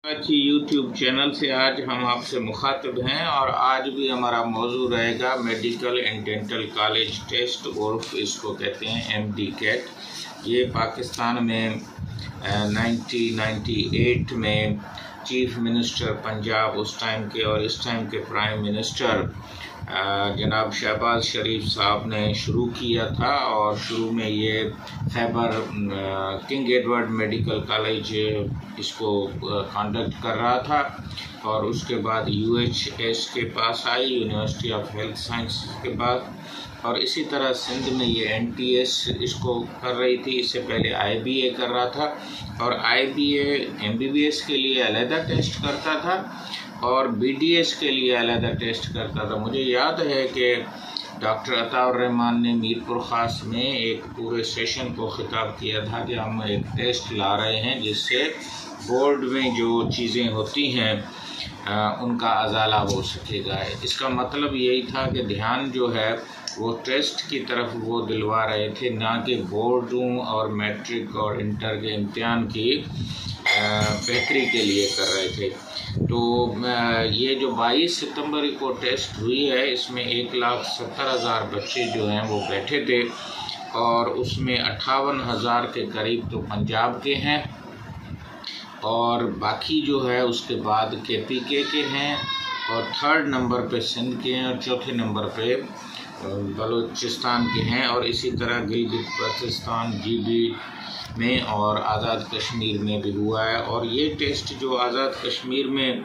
अच्छी YouTube channel से आज हम आपसे मुखातिब हैं और आज भी हमारा मौजू रहेगा medical and dental college test उर्फ इसको कहते हैं MD कैट। ये पाकिस्तान में 1998 में चीफ मिनिस्टर पंजाब उस टाइम के और इस टाइम के प्राइम मिनिस्टर जनाब शहबाज शरीफ साहब ने शुरू किया था। और शुरू में ये Khyber king Edward medical college इसको कंडक्ट कर रहा था और उसके बाद UHS के पास आई, यूनिवर्सिटी ऑफ हेल्थ साइंस के बाद। और इसी तरह सिंध में ये NTS इसको कर रही थी, इससे पहले IBA कर रहा था। और IBA MBBS के लिए अलहदा टेस्ट करता था और BDS के लिए अलहदा टेस्ट करता था। मुझे याद है कि डॉक्टर अताउर रहमान ने मीरपुर ख़ास में एक पूरे सेशन को ख़िताब किया था कि हम एक टेस्ट ला रहे हैं जिससे बोर्ड में जो चीज़ें होती हैं उनका अजाला हो सकेगा। इसका मतलब यही था कि ध्यान जो है वो टेस्ट की तरफ वो दिलवा रहे थे, ना कि बोर्डों और मैट्रिक और इंटर के इम्तिहान की बेहतरी के लिए कर रहे थे। तो ये जो 22 सितंबर को टेस्ट हुई है इसमें 1,70,000 बच्चे जो हैं वो बैठे थे और उसमें 58,000 के करीब तो पंजाब के हैं और बाकी जो है उसके बाद KPK के हैं और 3rd नंबर पे सिंध के हैं और 4थे नंबर पे बलूचिस्तान के हैं। और इसी तरह गिलगित बल्तिस्तान GB में और आज़ाद कश्मीर में भी हुआ है। और ये टेस्ट जो आज़ाद कश्मीर में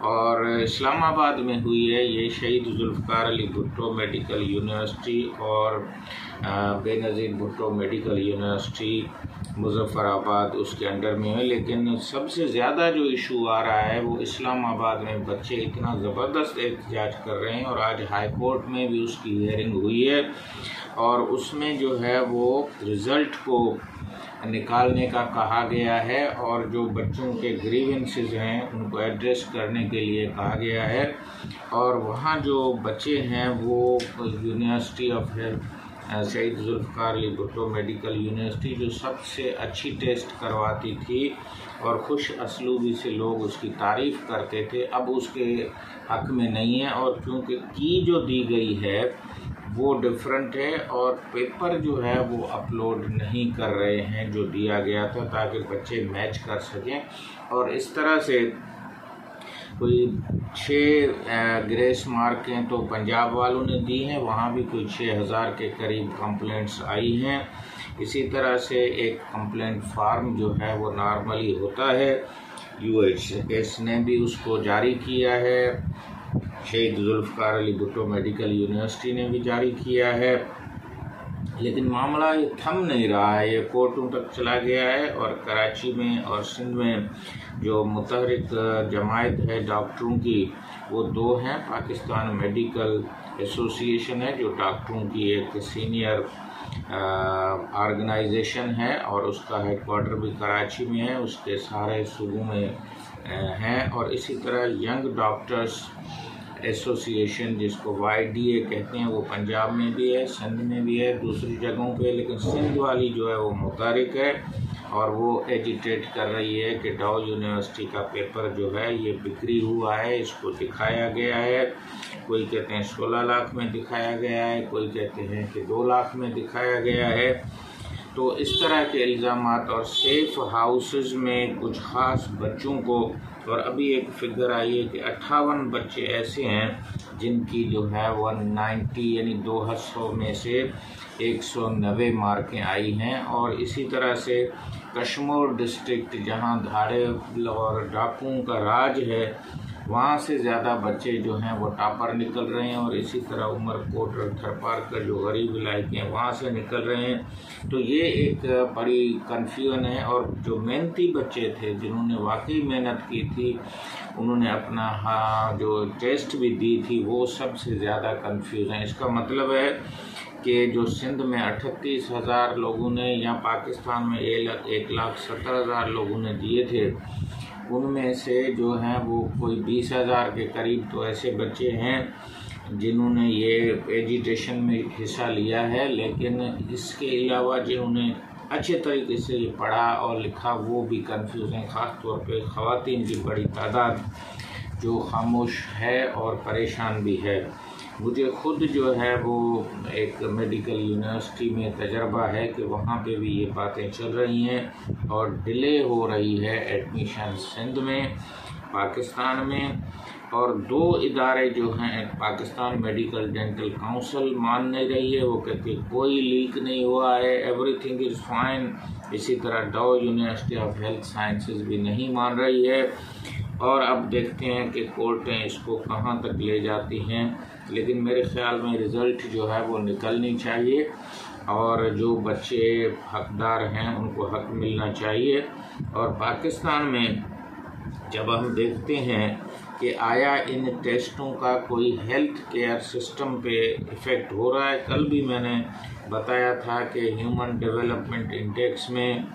और इस्लामाबाद में हुई है ये शहीद जुल्फ़िकार अली भुट्टो मेडिकल यूनिवर्सिटी और बेनज़ीर भुट्टो मेडिकल यूनिवर्सिटी मुज़फ़्फ़राबाद उसके अंडर में है। लेकिन सबसे ज़्यादा जो इशू आ रहा है वो इस्लामाबाद में बच्चे इतना ज़बरदस्त एहतजाज कर रहे हैं और आज हाई कोर्ट में भी उसकी हियरिंग हुई है और उसमें जो है वो रिज़ल्ट को निकालने का कहा गया है और जो बच्चों के ग्रीवेंसेस हैं उनको एड्रेस करने के लिए कहा गया है। और वहाँ जो बच्चे हैं वो यूनिवर्सिटी ऑफ शहीद जुल्फ़िकार अली भुट्टो मेडिकल यूनिवर्सिटी जो सबसे अच्छी टेस्ट करवाती थी और खुश असलूबी से लोग उसकी तारीफ़ करते थे, अब उसके हक़ में नहीं है। और क्योंकि की जो दी गई है वो डिफरेंट है और पेपर जो है वो अपलोड नहीं कर रहे हैं जो दिया गया था ताकि बच्चे मैच कर सकें। और इस तरह से कोई 6 ग्रेस मार्कें तो पंजाब वालों ने दी हैं, वहाँ भी कोई 6,000 के करीब कंप्लेंट्स आई हैं। इसी तरह से एक कंप्लेंट फार्म जो है वो नॉर्मली होता है, UHS ने भी उसको जारी किया है, शहीद जुल्फ़िकार अली भुट्टो मेडिकल यूनिवर्सिटी ने भी जारी किया है। लेकिन मामला ये थम नहीं रहा है, ये कोर्टों तक चला गया है। और कराची में और सिंध में जो मुतहरिक जमायत है डॉक्टरों की वो 2 हैं। पाकिस्तान मेडिकल एसोसिएशन है जो डॉक्टरों की एक सीनियर ऑर्गेनाइजेशन है और उसका हेडक्वार्टर भी कराची में है, उसके सारे सूबों में हैं। और इसी तरह यंग डॉक्टर्स एसोसिएशन जिसको YDA कहते हैं वो पंजाब में भी है, सिंध में भी है, दूसरी जगहों पे। लेकिन सिंध वाली जो है वो मुतारिक है और वो एजिटेट कर रही है कि डाउ यूनिवर्सिटी का पेपर जो है ये बिक्री हुआ है, इसको दिखाया गया है। कोई कहते हैं 16 लाख में दिखाया गया है, कोई कहते हैं कि 2 लाख में दिखाया गया है। तो इस तरह के इल्ज़ामात और सेफ हाउसेस में कुछ ख़ास बच्चों को, और अभी एक फिगर आई है कि 58 बच्चे ऐसे हैं जिनकी जो है 190 यानी 200 में से 190 मार्कें आई हैं। और इसी तरह से कश्मीर डिस्ट्रिक्ट जहां धाड़े और डाकुओं का राज है वहाँ से ज़्यादा बच्चे जो हैं वो टॉपर निकल रहे हैं। और इसी तरह उमरकोट और थरपारकर जो गरीब इलाके हैं वहाँ से निकल रहे हैं। तो ये एक बड़ी कन्फ्यूजन है। और जो मेहनती बच्चे थे जिन्होंने वाकई मेहनत की थी उन्होंने अपना जो टेस्ट भी दी थी वो सबसे ज़्यादा कन्फ्यूज हैं। इसका मतलब है कि जो सिंध में 38,000 लोगों ने या पाकिस्तान में 1,70,000 लोगों ने दिए थे उनमें से जो हैं वो कोई 20,000 के करीब तो ऐसे बच्चे हैं जिन्होंने ये एजिटेशन में हिस्सा लिया है। लेकिन इसके अलावा जिन्होंने अच्छे तरीके से ये पढ़ा और लिखा वो भी कंफ्यूज हैं, ख़ास तौर पे ख़वातीन की बड़ी तादाद जो खामोश है और परेशान भी है। मुझे ख़ुद जो है वो एक मेडिकल यूनिवर्सिटी में तजर्बा है कि वहाँ पे भी ये बातें चल रही हैं और डिले हो रही है एडमिशन सिंध में, पाकिस्तान में। और 2 इदारे जो हैं, पाकिस्तान मेडिकल डेंटल काउंसिल मान नहीं रही है, वो कहती है कोई लीक नहीं हुआ है, एवरीथिंग इज़ फाइन। इसी तरह डॉ यूनिवर्सिटी ऑफ हेल्थ साइंसेज भी नहीं मान रही है। और अब देखते हैं कि कोर्टें इसको कहाँ तक ले जाती हैं, लेकिन मेरे ख़्याल में रिज़ल्ट जो है वो निकलनी चाहिए और जो बच्चे हकदार हैं उनको हक मिलना चाहिए। और पाकिस्तान में जब हम देखते हैं कि आया इन टेस्टों का कोई हेल्थ केयर सिस्टम पे इफ़ेक्ट हो रहा है। कल भी मैंने बताया था कि ह्यूमन डेवलपमेंट इंडेक्स में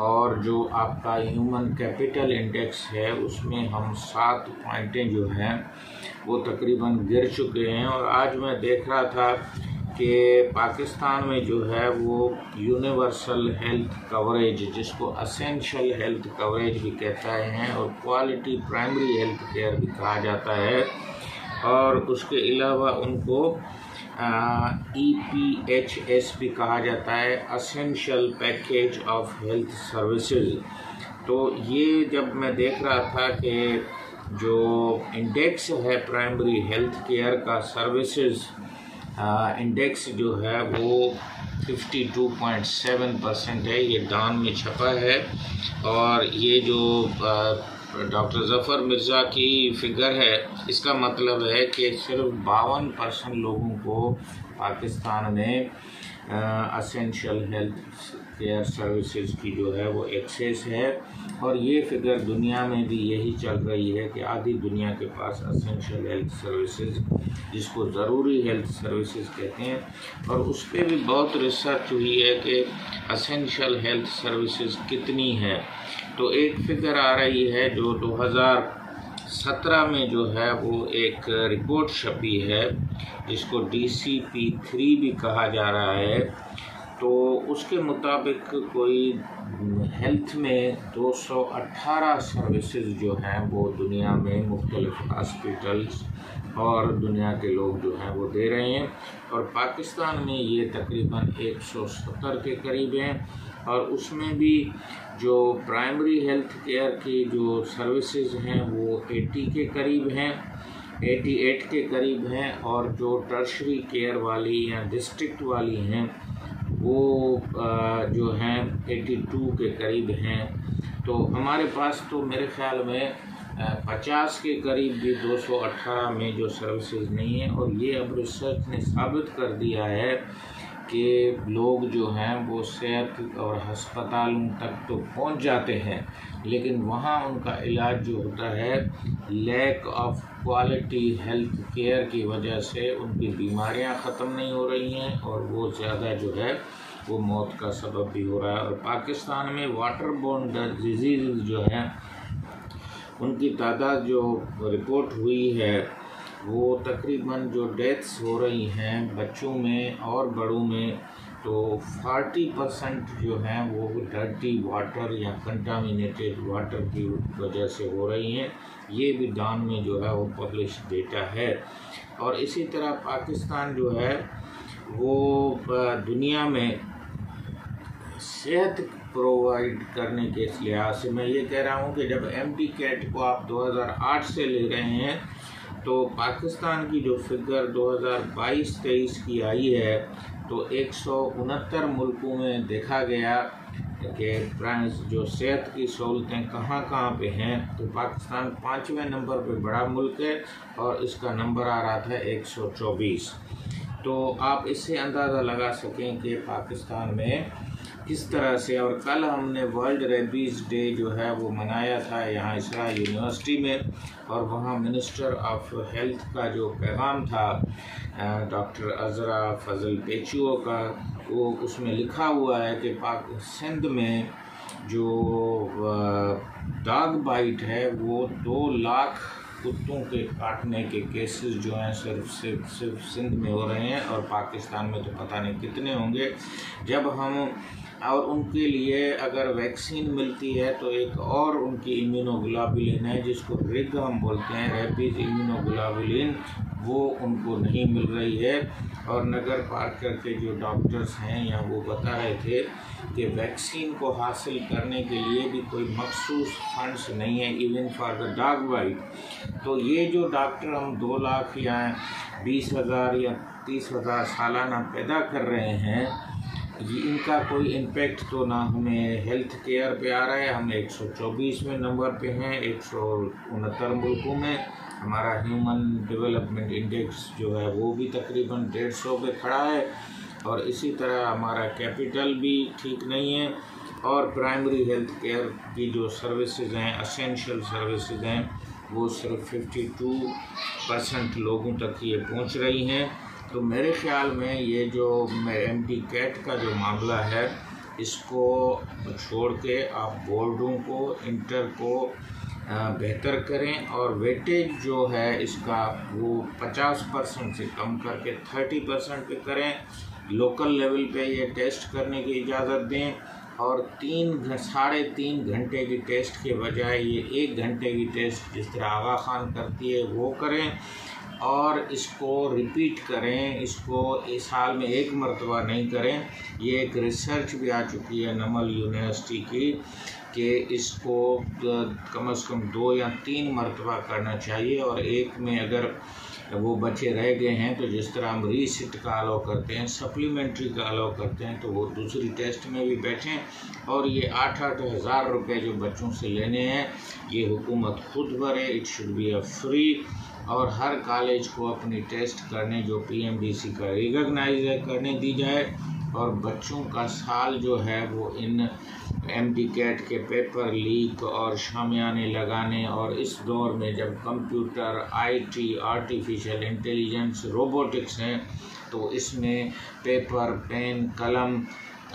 और जो आपका ह्यूमन कैपिटल इंडेक्स है उसमें हम 7 पॉइंटें जो हैं वो तकरीबन गिर चुके हैं। और आज मैं देख रहा था कि पाकिस्तान में जो है वो यूनिवर्सल हेल्थ कवरेज, जिसको असेंशियल हेल्थ कवरेज भी कहता है और क्वालिटी प्राइमरी हेल्थ केयर भी कहा जाता है, और उसके अलावा उनको EPHS भी कहा जाता है, essential package of health services. तो ये जब मैं देख रहा था कि जो इंडेक्स है प्राइमरी हेल्थ केयर का सर्विसेज इंडेक्स जो है वो 52.7% है, ये डान में छपा है। और ये जो डॉक्टर ज़फ़र मिर्ज़ा की फ़िगर है, इसका मतलब है कि सिर्फ 52% लोगों को पाकिस्तान में असेंशियल हेल्थ केयर सर्विसेज की जो है वो एक्सेस है। और ये फ़िगर दुनिया में भी यही चल रही है कि आधी दुनिया के पास असेंशियल हेल्थ सर्विसेज, जिसको ज़रूरी हेल्थ सर्विसेज कहते हैं, और उस पर भी बहुत रिसर्च हुई है कि असेंशियल हेल्थ सर्विसेज कितनी है। तो एक फ़िगर आ रही है जो 2017 में जो है वो एक रिपोर्ट छपी है, जिसको DCP3 भी कहा जा रहा है। तो उसके मुताबिक कोई हेल्थ में 218 सर्विसेज जो हैं वो दुनिया में मुख्तलिफ हॉस्पिटल्स और दुनिया के लोग जो हैं वो दे रहे हैं, और पाकिस्तान में ये तकरीबन 170 के करीब हैं। और उसमें भी जो प्राइमरी हेल्थ केयर की जो सर्विसेज हैं वो 80 के करीब हैं, 88 के करीब हैं, और जो टर्शरी केयर वाली या डिस्ट्रिक्ट वाली हैं वो जो हैं 82 के करीब हैं। तो हमारे पास तो मेरे ख़्याल में 50 के करीब भी 218 में जो सर्विसेज नहीं है। और ये अब रिसर्च ने साबित कर दिया है कि लोग जो हैं वो सेहत और हस्पतालों तक तो पहुंच जाते हैं, लेकिन वहाँ उनका इलाज जो होता है lack of quality health care की वजह से उनकी बीमारियां ख़त्म नहीं हो रही हैं, और वो ज़्यादा जो है वो मौत का सबब भी हो रहा है। और पाकिस्तान में वाटर बोर्न डिजीज़ जो हैं उनकी तादाद जो रिपोर्ट हुई है वो तकरीबन जो डेथ्स हो रही हैं बच्चों में और बड़ों में, तो 40% जो हैं वो डर्टी वाटर या कंटामिनेटेड वाटर की वजह से हो रही हैं। ये भी डान में जो है वो पब्लिश डेटा है। और इसी तरह पाकिस्तान जो है वो दुनिया में सेहत प्रोवाइड करने के लिहाज से, मैं ये कह रहा हूँ कि जब MD-CAT को आप 2008 से ले रहे हैं तो पाकिस्तान की जो फिगर 2022-23 की आई है तो 169 मुल्कों में देखा गया कि जो सेहत की सहूलतें कहाँ कहाँ पे हैं। तो पाकिस्तान 5वें नंबर पे बड़ा मुल्क है और इसका नंबर आ रहा था 124। तो आप इससे अंदाज़ा लगा सकें कि पाकिस्तान में किस तरह से। और कल हमने वर्ल्ड रेबीज़ डे जो है वो मनाया था यहाँ इसरा यूनिवर्सिटी में, और वहाँ मिनिस्टर ऑफ हेल्थ का जो पैगाम था डॉक्टर अज़रा फजल पेचुओ का, वो उसमें लिखा हुआ है कि सिंध में जो डॉग बाइट है वो 2 लाख कुत्तों के काटने के केसेस जो हैं सिर्फ सिंध में हो रहे हैं, और पाकिस्तान में तो पता नहीं कितने होंगे। जब हम और उनके लिए अगर वैक्सीन मिलती है तो एक और उनकी इम्यूनोग्लोबुलिन है जिसको रिग हम बोलते हैं, रैपिड इम्यूनोग्लोबुलिन, वो उनको नहीं मिल रही है। और नगर पार्कर के जो डॉक्टर्स हैं यहाँ वो बता रहे थे कि वैक्सीन को हासिल करने के लिए भी कोई मखसूस फंड्स नहीं है, even for the dog bite. तो ये जो डॉक्टर हम 2 लाख या 20,000 या 30,000 सालाना पैदा कर रहे हैं, ये इनका कोई इम्पेक्ट तो ना हमें हेल्थ केयर पे आ रहा है। हम 124वें नंबर पे हैं 169 मुल्कों में। हमारा ह्यूमन डेवलपमेंट इंडेक्स जो है वो भी तकरीबन 150 पे खड़ा है, और इसी तरह हमारा कैपिटल भी ठीक नहीं है, और प्राइमरी हेल्थ केयर की जो सर्विसेज हैं, असेंशियल सर्विसेज हैं, वो सिर्फ 52% लोगों तक ये पहुंच रही हैं। तो मेरे ख्याल में ये जो MD कैट का जो मामला है, इसको छोड़ के आप बोर्डों को, इंटर को बेहतर करें, और वेटेज जो है इसका वो 50% से कम करके 30% पे करें। लोकल लेवल पे ये टेस्ट करने की इजाज़त दें, और 3-3.5 घंटे की टेस्ट के बजाय ये 1 घंटे की टेस्ट जिस तरह आगा खान करती है वो करें, और इसको रिपीट करें। इसको इस साल में 1 मरतबा नहीं करें। ये एक रिसर्च भी आ चुकी है नमल यूनिवर्सिटी की कि इसको कम से कम 2 या 3 मरतबा करना चाहिए, और एक में अगर वो बच्चे रह गए हैं तो जिस तरह हम रीसिट का अलाउ करते हैं, सप्लीमेंट्री का अलाउ करते हैं, तो वो दूसरी टेस्ट में भी बैठें। और ये 8-8 हज़ार रुपये जो बच्चों से लेने हैं ये हुकूमत खुद भरे। It should be a free, और हर कॉलेज को अपनी टेस्ट करने जो PMDC का रिकॉग्नाइज है करने दी जाए, और बच्चों का साल जो है वो इन MD कैट के पेपर लीक और शामियाने लगाने, और इस दौर में जब computer, IT, artificial intelligence, robotics हैं, तो इसमें पेपर, पेन, कलम,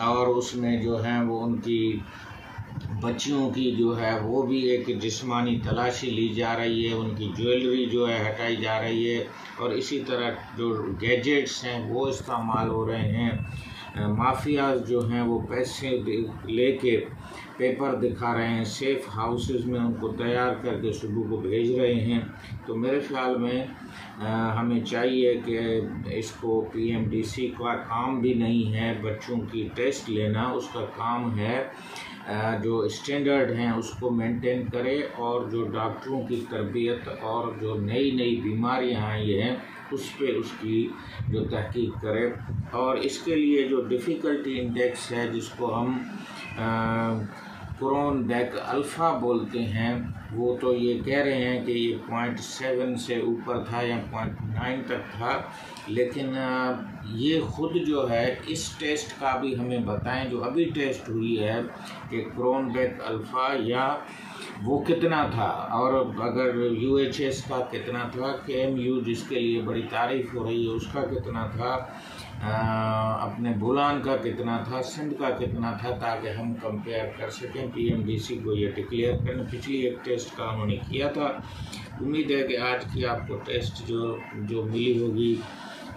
और उसमें जो है वो उनकी बच्चियों की जो है वो भी एक जिस्मानी तलाशी ली जा रही है, उनकी ज्वेलरी जो है हटाई जा रही है, और इसी तरह जो गैजेट्स हैं वो इस्तेमाल हो रहे हैं। माफियाज जो हैं वो पैसे लेके पेपर दिखा रहे हैं, सेफ हाउसेस में उनको तैयार करके सुबह को भेज रहे हैं। तो मेरे ख्याल में हमें चाहिए कि इसको PMDC का काम भी नहीं है बच्चों की टेस्ट लेना, उसका काम है जो स्टैंडर्ड हैं उसको मेंटेन करे, और जो डॉक्टरों की तरबियत और जो नई नई बीमारियां आई हैं उस पर उसकी जो तहकीक करे। और इसके लिए जो डिफ़िकल्टी इंडेक्स है जिसको हम क्रोनबेक अल्फ़ा बोलते हैं, वो तो ये कह रहे हैं कि ये 0.7 से ऊपर था या 0.9 तक था, लेकिन ये खुद जो है इस टेस्ट का भी हमें बताएं जो अभी टेस्ट हुई है कि क्रोनबेक अल्फ़ा या वो कितना था, और अगर UHS का कितना था, KMU जिसके लिए बड़ी तारीफ़ हो रही है उसका कितना था, अपने बुलान का कितना था, सिंध का कितना था, ताकि हम कंपेयर कर सकें। PMDC को ये डिक्लेयर करने पिछली एक टेस्ट का उन्होंने किया था। उम्मीद है कि आज की आपको टेस्ट जो मिली होगी,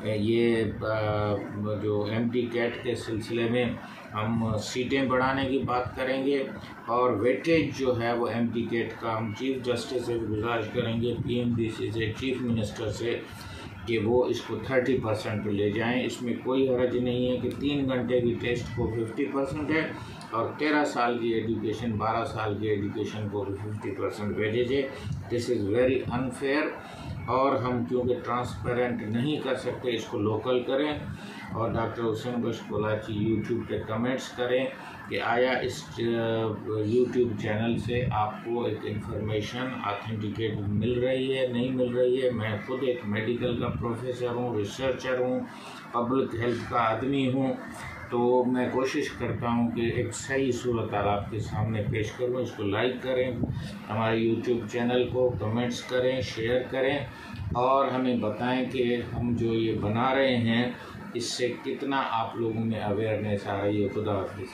ये जो MD कैट के सिलसिले में हम सीटें बढ़ाने की बात करेंगे, और वेटेज जो है वो MD कैट का हम चीफ जस्टिस से गुजारिश करेंगे, PMDC से, चीफ मिनिस्टर से, कि वो इसको 30% पे ले जाएं। इसमें कोई हर्ज नहीं है कि 3 घंटे की टेस्ट को 50% है, और 13 साल की एजुकेशन, 12 साल की एजुकेशन को भी 50% भेजे जाए। दिस इज़ वेरी अनफेयर, और हम क्योंकि ट्रांसपेरेंट नहीं कर सकते इसको लोकल करें। और डॉक्टर हुसैन बख्श कोलाची यूट्यूब पे कमेंट्स करें कि आया इस यूट्यूब चैनल से आपको एक इन्फॉर्मेशन ऑथेंटिकेट मिल रही है, नहीं मिल रही है। मैं खुद एक मेडिकल का प्रोफेसर हूँ, रिसर्चर हूँ, पब्लिक हेल्थ का आदमी हूँ, तो मैं कोशिश करता हूँ कि एक सही सूरत आपके सामने पेश करूँ। इसको लाइक करें, हमारे यूट्यूब चैनल को कमेंट्स करें, शेयर करें, और हमें बताएं कि हम जो ये बना रहे हैं इससे कितना आप लोगों में अवेयरनेस आ रही है। खुदा हाफिज़।